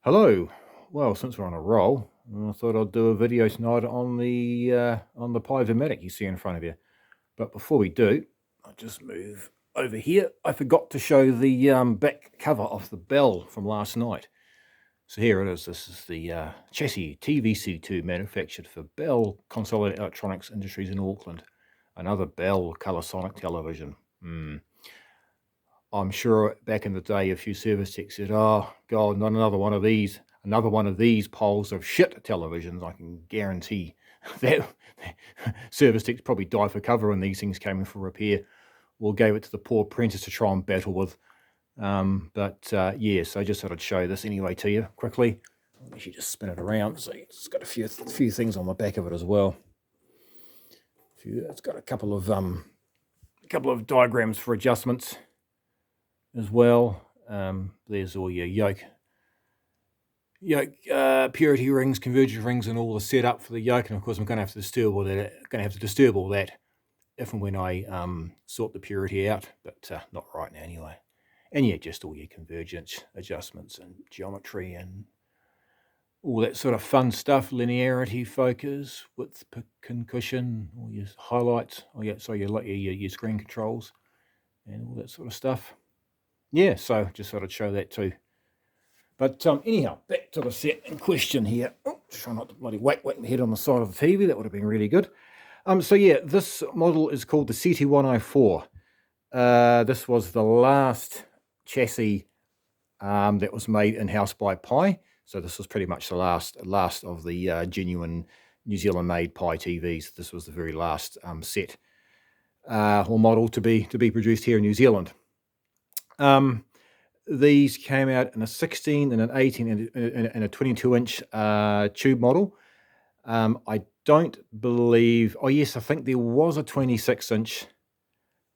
Hello. Well, since we're on a roll, I thought I'd do a video tonight on the Pyramatic you see in front of you. But before we do, I'll just move over here. I forgot to show the back cover of the bell from last night. So here it is. This is the chassis TVC2 manufactured for Bell Consolidated Electronics Industries in Auckland. Another Bell colour sonic television. I'm sure back in the day, a few service techs said, "Oh God, not another one of these piles of shit televisions." I can guarantee that service techs probably died for cover when these things came in for repair, or gave it to the poor apprentice to try and battle with. Yeah, so I just thought I'd show this anyway to you quickly. I'll actually just spin it around. So it's got a few things on the back of it as well. It's got a couple of diagrams for adjustments as well. There's all your yoke purity rings, convergence rings, and all the setup for the yoke. And of course, I'm going to have to disturb all that if and when I sort the purity out, but not right now anyway. And yeah, just all your convergence adjustments and geometry and all that sort of fun stuff. Linearity, focus, width, concussion, all your highlights. Your screen controls and all that sort of stuff. Yeah, so just thought I'd show that too. But anyhow, back to the set in question here. Oh, try not to bloody whack my head on the side of the TV. That would have been really good. So yeah, this model is called the CT104. This was the last chassis that was made in-house by Pi. So this was pretty much the last of the genuine New Zealand-made Pi TVs. This was the very last set or model to be produced here in New Zealand. These came out in a 16 and an 18 and a 22-inch tube model. I don't believe... Oh, yes, I think there was a 26-inch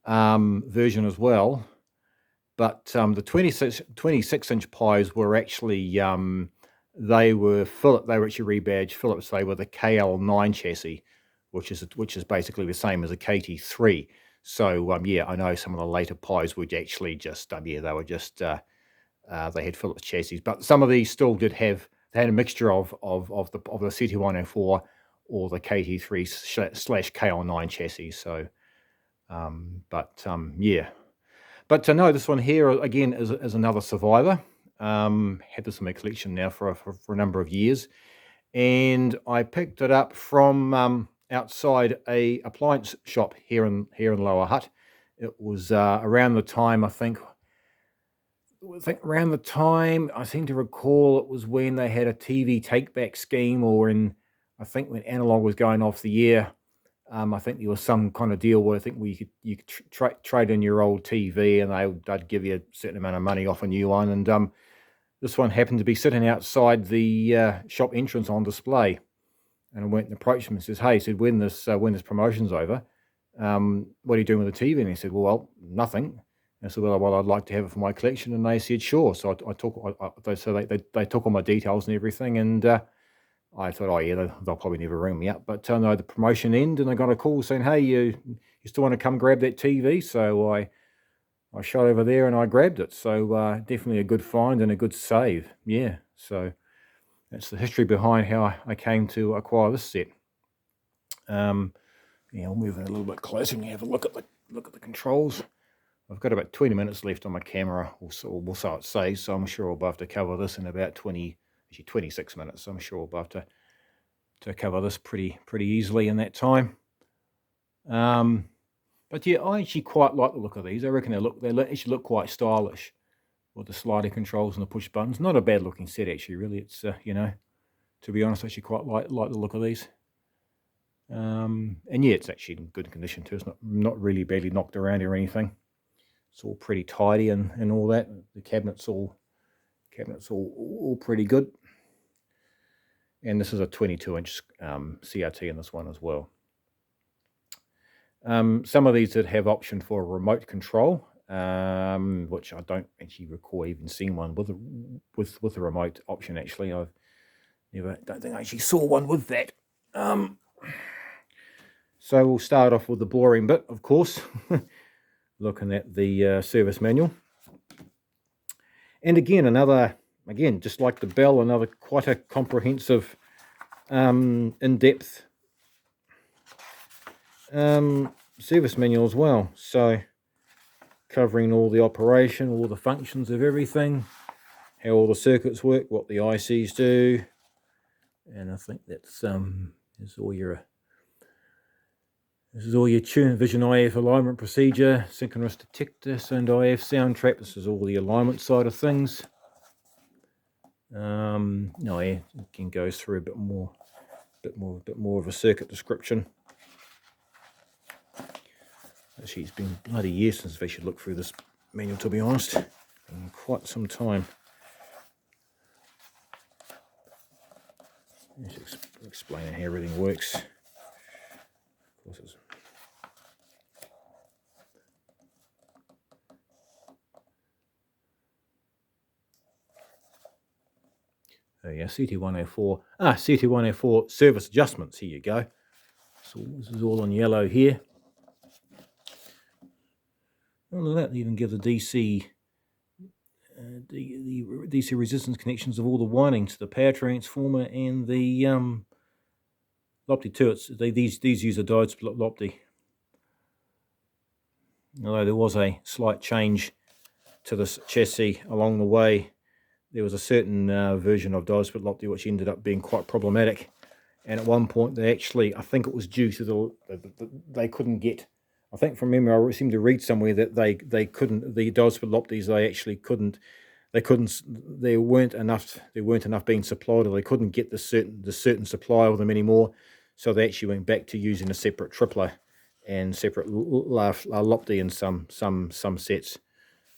version as well. But the 26-inch Pis were actually... they were actually rebadged Philips. They were the KL9 chassis, which is basically the same as a KT3. So yeah, I know some of the later Pis were actually just they were just they had Philips chassis, but some of these still they had a mixture of the CT104 or the KT3/KL9 chassis. So yeah, but to know this one here again is another survivor. Had this in my collection now for a number of years, and I picked it up from outside a appliance shop here in Lower Hutt. It was around the time I seem to recall it was when they had a TV take back scheme, or when analog was going off the air. I think there was some kind of deal where you could trade in your old TV and they'd give you a certain amount of money off a new one. And this one happened to be sitting outside the shop entrance on display. And I went and approached him and says, "Hey," he said, when this promotion's over, what are you doing with the TV?" And he said, "Well, nothing." And I said, well, I'd like to have it for my collection. And they said, "Sure." So they took all my details and everything. And I thought, oh yeah, they'll probably never ring me up. But no, the promotion ended, and I got a call saying, "Hey, you still want to come grab that TV?" So I shot over there and I grabbed it. So definitely a good find and a good save. Yeah. So that's the history behind how I came to acquire this set. Yeah, I'll move in a little bit closer and have a look at the controls. I've got about 20 minutes left on my camera, or so it says. So I'm sure I'll be able to cover this in about 26 minutes. So I'm sure I'll be able to cover this pretty easily in that time. But yeah, I actually quite like the look of these. I reckon they actually look quite stylish with the slider controls and the push buttons. Not a bad looking set actually, really. It's to be honest, I actually quite like the look of these. And yeah, it's actually in good condition too. It's not really badly knocked around or anything. It's all pretty tidy and all that. The cabinets all pretty good. And this is a 22-inch CRT in this one as well. Some of these did have option for a remote control, which I don't actually recall even seeing one with a remote option. Actually, don't think I actually saw one with that. So we'll start off with the boring bit, of course, looking at the service manual. And again, another again, just like the bell, another quite a comprehensive, in-depth service manual as well. So covering all the operation, all the functions of everything, how all the circuits work, what the ICs do, and I think that's is all your tune vision IF alignment procedure, synchronous detector, and IF sound trap. This is all the alignment side of things. No, yeah, it can go through a bit more of a circuit description. Actually, it's been bloody years since I've actually looked through this manual, to be honest. In quite some time. Just explaining how everything works. Of course, it's oh yeah, CT104. CT104 service adjustments. Here you go. So this is all on yellow here. Well, that even give the DC the DC resistance connections of all the windings to the power transformer and the Lopti too. These use a diode split Lopti. Although there was a slight change to this chassis along the way, there was a certain version of diode split Lopti which ended up being quite problematic. And at one point, they actually, I think it was due to they couldn't get. I think from memory, I seem to read somewhere that they couldn't, the diode split Loptis, they actually couldn't. There weren't enough being supplied, or they couldn't get the certain supply of them anymore. So they actually went back to using a separate tripler and separate Lopti in some sets.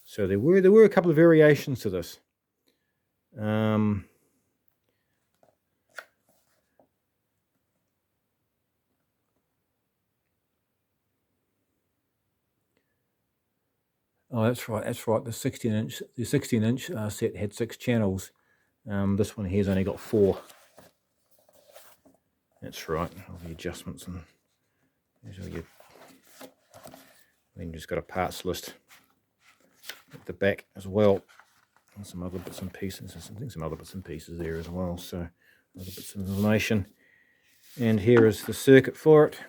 So there were a couple of variations to this. Oh, that's right. The 16-inch set had 6 channels. This one here's only got 4. That's right. All the adjustments, and there's all your. Then you just got a parts list at the back as well, and some other bits and pieces. I think some other bits and pieces there as well. So other bits of information. And here is the circuit for it.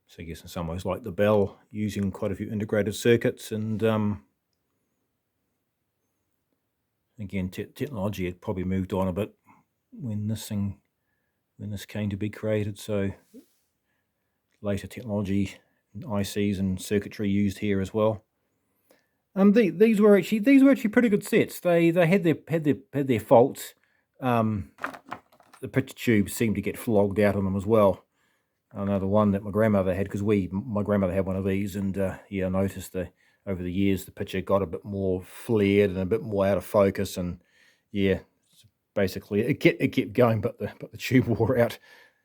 So I guess in some ways like the bell, using quite a few integrated circuits, and again, technology had probably moved on a bit when this came to be created. So later technology, ICs and circuitry used here as well. These were actually pretty good sets. They had their faults. The picture tube seemed to get flogged out on them as well. I know the one that my grandmother had, because my grandmother had one of these, and yeah, I noticed over the years the picture got a bit more flared and a bit more out of focus, and yeah, basically it kept going, but the tube wore out.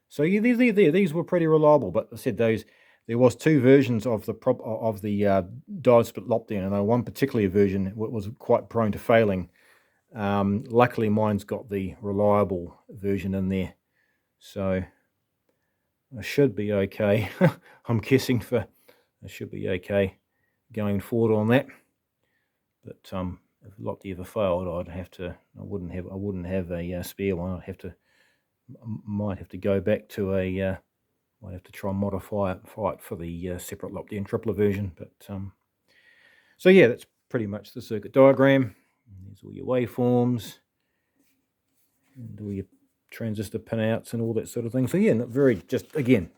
So yeah, these were pretty reliable. But I said there was 2 versions of the diode split Lopti, and I know one particular version was quite prone to failing. Luckily, mine's got the reliable version in there, so I should be okay. I'm guessing I should be okay going forward on that. But if Lopti ever failed, I wouldn't have a spare one. Might have to go back to might have to try and modify it for the separate Lopti and tripler version. But so yeah, that's pretty much the circuit diagram. There's all your waveforms and all your transistor pinouts and all that sort of thing. So yeah, again,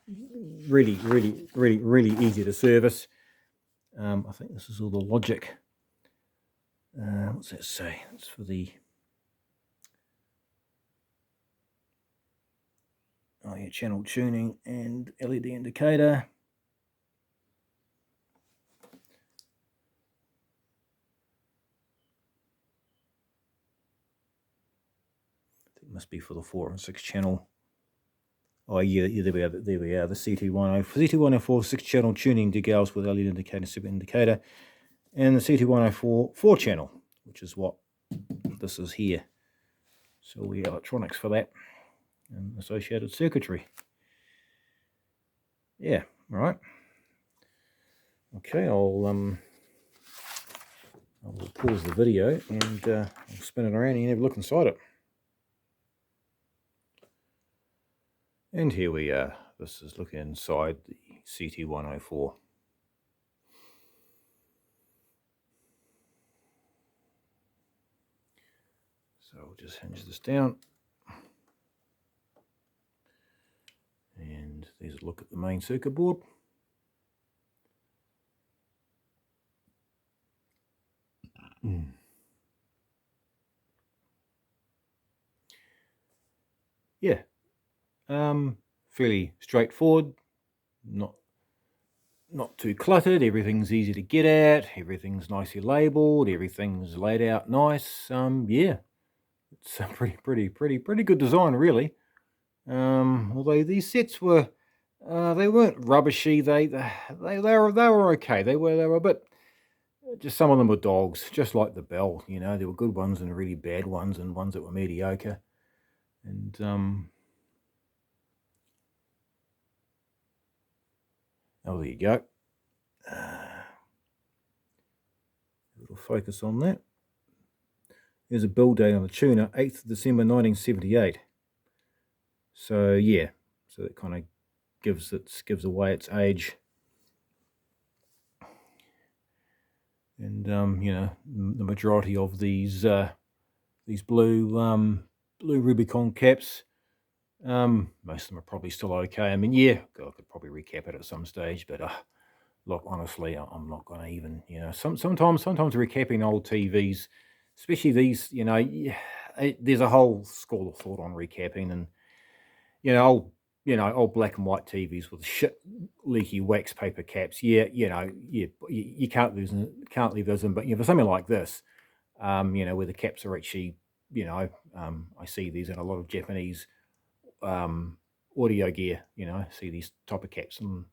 really easy to service. I think this is all the logic. What's that say? It's for the channel tuning and LED indicator. I think it must be for the 4 and 6 channel Oh yeah, there we are. There we are. The CT104 6-channel tuning decals with LED indicator, super indicator, and the CT104 4-channel, which is what this is here. So we electronics for that and associated circuitry. Yeah, all right. Okay, I'll pause the video and I'll spin it around and have a look inside it. And here we are. This is looking inside the CT104. So I'll just hinge this down. And there's a look at the main circuit board. Yeah, fairly straightforward, not too cluttered. Everything's easy to get at. Everything's nicely labelled. Everything's laid out nice. Yeah, it's a pretty good design, really. Although these sets were, they weren't rubbishy. They were okay. They were a bit. Just some of them were dogs, just like the Bell. You know, there were good ones and really bad ones, and ones that were mediocre. And oh, there you go. A little focus on that. There's a build date on the tuner, 8th of December 1978. So yeah, so that kind of gives away its age. And you know, the majority of these blue Rubicon caps, most of them are probably still okay. I mean, yeah, I could probably recap it at some stage, but look, honestly, I'm not going to even, you know, sometimes recapping old TVs, especially these, you know, there's a whole school of thought on recapping, and you know, old black and white TVs with shit leaky wax paper caps. Yeah, you know, you can't leave those in. But you know, for something like this, you know, where the caps are actually, you know, I see these in a lot of Japanese audio gear. You know, see these type of caps and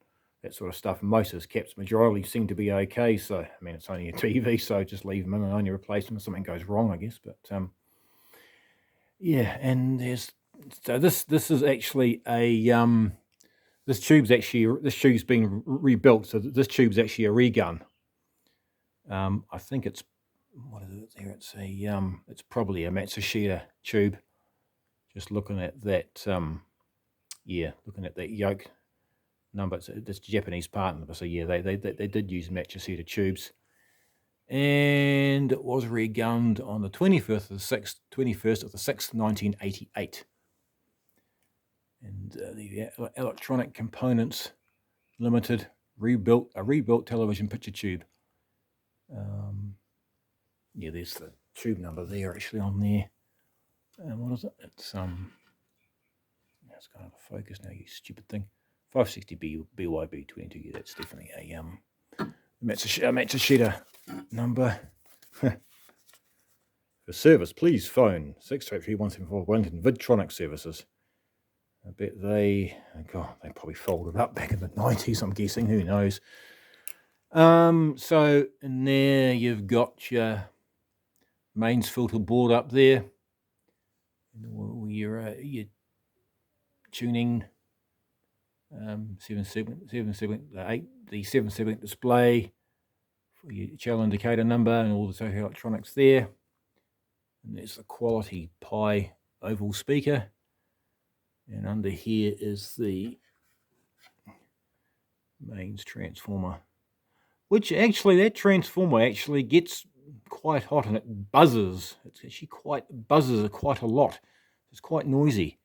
that sort of stuff. And most of those caps, majority seem to be okay. So I mean, it's only a TV, so just leave them in and only replace them if something goes wrong, I guess. But yeah, and there's. So this is actually a this tube's been rebuilt. So this tube's actually a regun. I think it's, what is it there? It's a it's probably a Matsushita tube. Just looking at that, yeah, looking at that yoke number. It's this Japanese part number. So yeah, they did use Matsushita tubes, and it was regunned on the 21st of the 6th, 1988. And the Electronic Components Limited rebuilt television picture tube. Yeah, there's the tube number there actually on there. And what is it? It's it's kind of a focus now, you stupid thing. 560 BYB22. Yeah, that's definitely a Matsushita number. For service, please phone 683-174 Wellington Vidtronic Services. I bet they probably folded up back in the 90s, I'm guessing, who knows. So in there you've got your mains filter board up there. Your tuning 7-segment display for your channel indicator number and all the social electronics there. And there's the quality Pi oval speaker. And under here is the mains transformer, which actually, that transformer actually gets quite hot and it buzzes. It's actually buzzes quite a lot. It's quite noisy.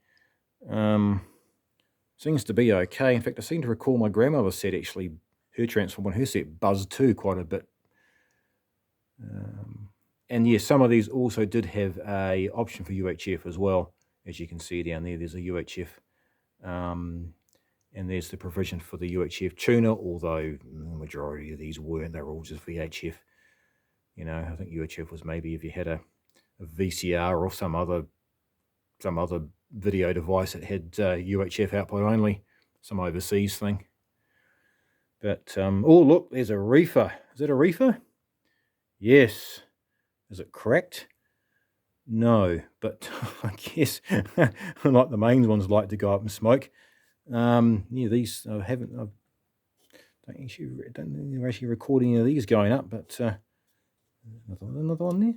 Seems to be okay. In fact, I seem to recall my grandmother said actually her transformer and her set buzzed too quite a bit. And yes, some of these also did have a option for UHF as well. As you can see down there, there's a UHF. And there's the provision for the UHF tuner, although the majority of these weren't. They were all just VHF. You know, I think UHF was maybe if you had a VCR or some other video device that had UHF output only, some overseas thing. But, oh look, there's a reefer. Is it a reefer? Yes. Is it cracked? No, but I guess like the main ones like to go up and smoke. Yeah, these I don't think they're actually recording any of these going up, but another one there.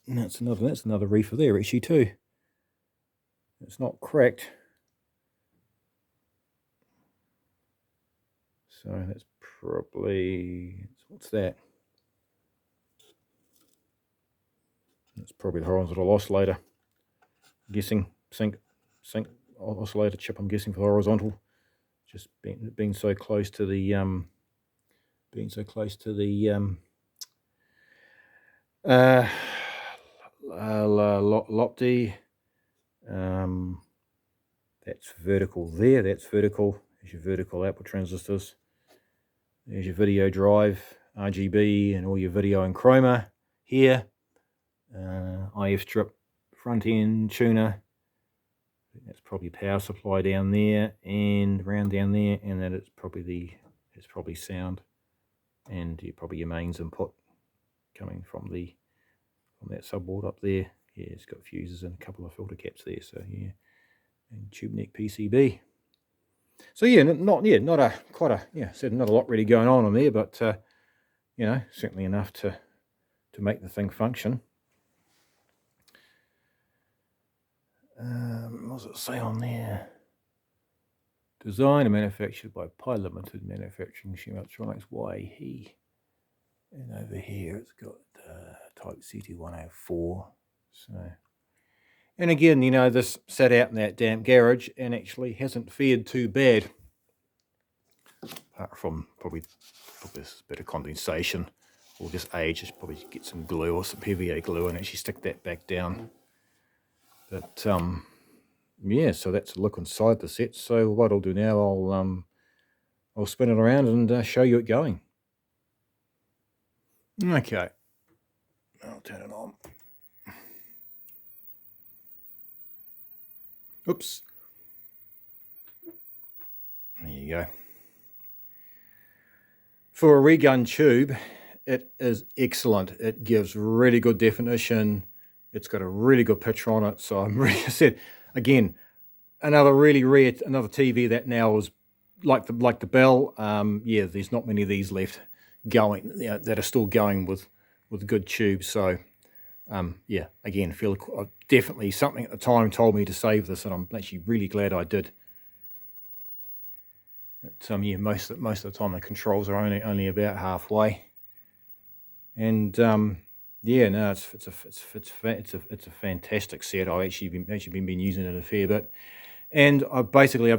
And that's another reefer there actually too. It's not cracked. So that's probably, what's that? That's probably the horizontal oscillator. I'm guessing sync oscillator chip. I'm guessing for the horizontal. Just being so close to the Lopti. That's vertical there. That's vertical. There's your vertical output transistors. There's your video drive, RGB, and all your video and chroma here. IF strip, front end tuner. That's probably power supply down there and round down there, and then it's probably sound, and probably your mains input coming from that subboard up there. Yeah, it's got fuses and a couple of filter caps there. So yeah, and tube neck PCB. So yeah, not a lot really going on there, but you know, certainly enough to make the thing function. What does it say on there? Designed and manufactured by Pyramatic Manufacturing Electronics YE. And over here it's got type CT104. So, and again, you know, this sat out in that damp garage and actually hasn't fared too bad. Apart from probably this bit of condensation or just age. Just probably get some glue or some PVA glue and actually stick that back down. But yeah, so that's a look inside the set. So what I'll do now, I'll spin it around and show you it going. Okay, I'll turn it on. Oops. There you go. For a regun tube, it is excellent. It gives really good definition. It's got a really good picture on it. So I'm really said again, another really rare, another TV that now is like the Bell. Yeah, there's not many of these left going, you know, that are still going with good tubes. So yeah, again, feel definitely something at the time told me to save this, and I'm actually really glad I did. But yeah, most of the time the controls are only about halfway, and yeah, no, it's a fantastic set. I've actually been using it a fair bit, and I've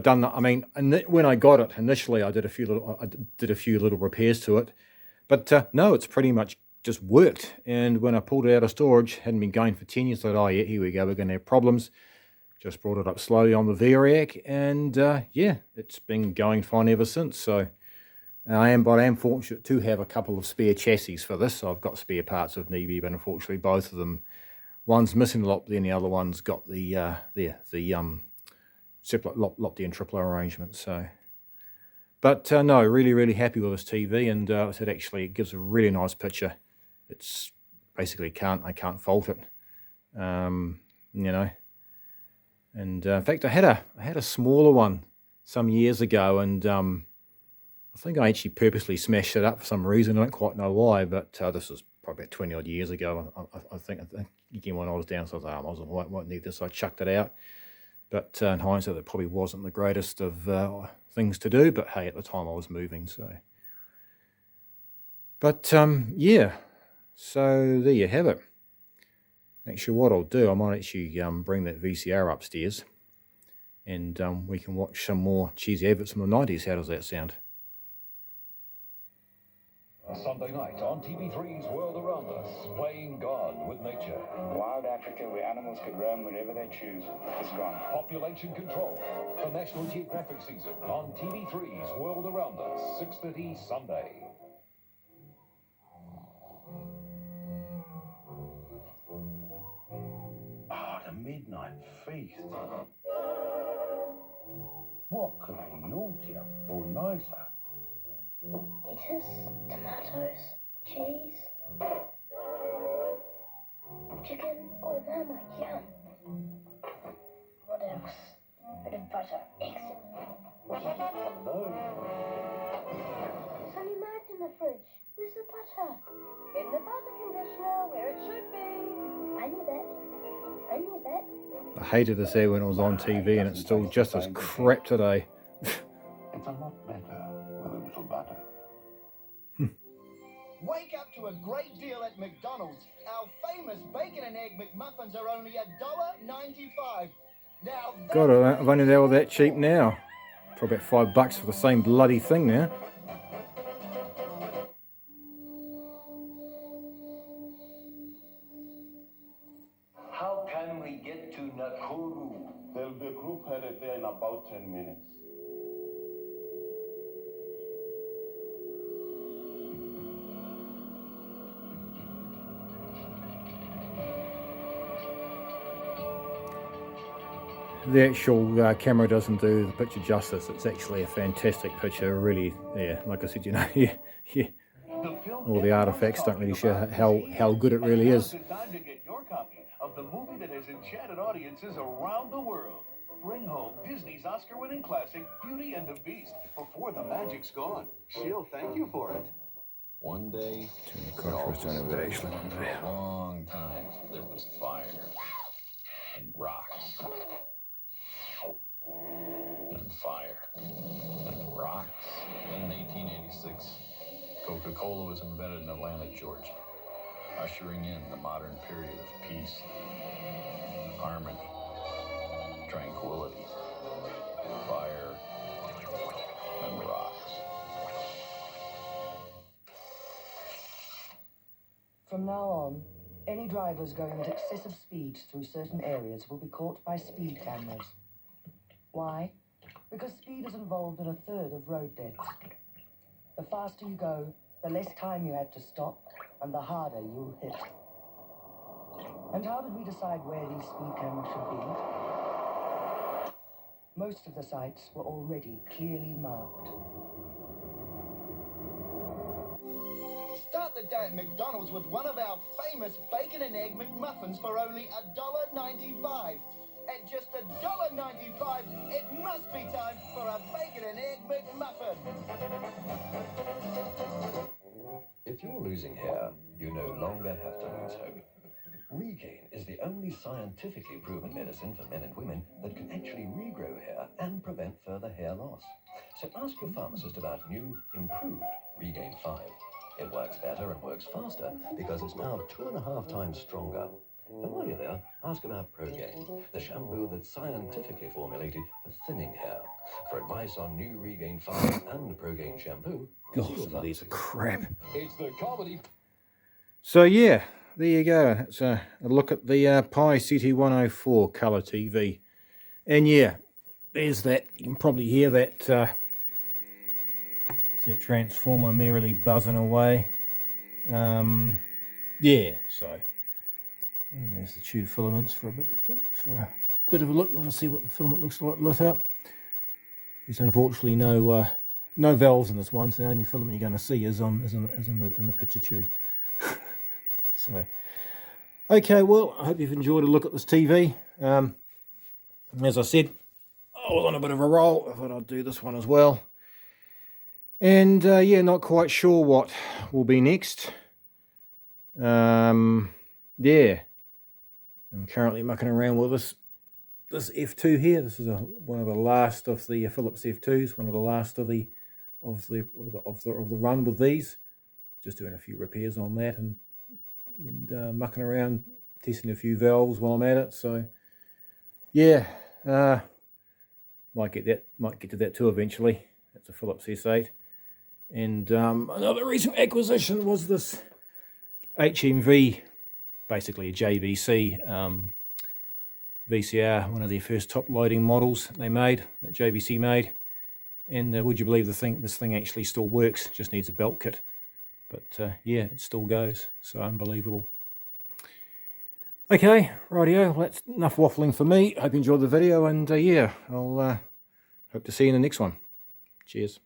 done that. I mean, when I got it initially, I did a few little repairs to it, but no, it's pretty much just worked. And when I pulled it out of storage, hadn't been going for 10 years, I thought, oh yeah, here we go, we're going to have problems. Just brought it up slowly on the VRAC, and yeah, it's been going fine ever since. So I am fortunate to have a couple of spare chassis for this. So I've got spare parts of Neeby, but unfortunately both of them, one's missing a Lopti and the other one's got the separate Lopti and tripler arrangement. So, but no, really happy with this TV, and I said actually it gives a really nice picture. It's basically I can't fault it, you know. And in fact, I had a smaller one some years ago, and I think I actually purposely smashed it up for some reason. I don't quite know why, but this was probably about 20 odd years ago. I think again when I was down, so I was like, I won't need this. So I chucked it out. But in hindsight, it probably wasn't the greatest of things to do. But hey, at the time I was moving, so. But yeah, so there you have it. Actually, what I'll do, I might actually bring that VCR upstairs, and we can watch some more cheesy adverts from the 90s. How does that sound? Sunday night on TV3's World Around Us, playing God with nature. Wild Africa, where animals could roam wherever they choose, is gone. Population control. The National Geographic season on TV3's World Around Us, 6:30 Sunday. Ah, the midnight feast. What can I know, dear? Oh, nicer. Lettuce, tomatoes, cheese, chicken. Oh, mama, yum. What else? Bit of butter. Excellent. Hello. There's only mad in the fridge. Where's the butter? In the butter conditioner, where it should be. I knew that. I knew that. I hated this air when it was on TV, and it's still just as crap today. It's a lot better with a little butter. Wake up to a great deal at McDonald's. Our famous bacon and egg McMuffins are only $1.95. Now God, I've only they're all that cheap now. For about $5 for the same bloody thing now. How can we get to Nakuru? There'll be a group headed there in about 10 minutes. The actual camera doesn't do the picture justice. It's actually a fantastic picture, really. Yeah, like I said, you know, yeah. All the artifacts don't really show how good it really is. Now's the time to get your copy of the movie that has enchanted audiences around the world. Bring home Disney's Oscar-winning classic, Beauty and the Beast, before the magic's gone. She'll thank you for it. One day, Turn the contrast on a bit, actually. for a long time, there was fire and rocks and fire and rocks. Then in 1886, Coca-Cola was invented in Atlanta, Georgia, ushering in the modern period of peace, harmony, tranquility, fire, and rocks. From now on, any drivers going at excessive speeds through certain areas will be caught by speed cameras. Why? Because speed is involved in a third of road deaths. The faster you go, the less time you have to stop, and the harder you'll hit. And how did we decide where these speed cameras should be? Most of the sites were already clearly marked. Start the day at McDonald's with one of our famous bacon and egg McMuffins for only $1.95. At just $1.95, it must be time for a bacon and egg McMuffin. If you're losing hair, you no longer have to lose hope. Regain is the only scientifically proven medicine for men and women that can actually regrow hair and prevent further hair loss. So ask your pharmacist about new, improved Regain 5. It works better and works faster because it's now 2.5 times stronger. And while you're there, ask about Progain, the shampoo that's scientifically formulated for thinning hair. For advice on new Regain 5 and Progain shampoo, God, some of these are crap. It's the comedy. So yeah, there you go. That's a look at the Pi CT104 colour TV. And yeah, there's that. You can probably hear that, see that transformer merrily buzzing away. Yeah, so. And there's the tube filaments for a bit of a look. You want to see what the filament looks like lit up. There's unfortunately no valves in this one, so the only filament you're going to see is in the picture tube. So, okay, well, I hope you've enjoyed a look at this TV. As I said, I was on a bit of a roll. I thought I'd do this one as well. And yeah, not quite sure what will be next. Yeah. I'm currently mucking around with this F2 here. This is one of the last of the Philips F2s. One of the last of the run with these. Just doing a few repairs on that and mucking around, testing a few valves while I'm at it. So yeah, might get to that too eventually. That's a Philips S8. And another recent acquisition was this HMV. Basically a JVC VCR, one of their first top loading models they made, that JVC made. And would you believe this thing actually still works, just needs a belt kit. But yeah, it still goes, so unbelievable. Okay, rightio, well, that's enough waffling for me. Hope you enjoyed the video, and yeah, I'll hope to see you in the next one. Cheers.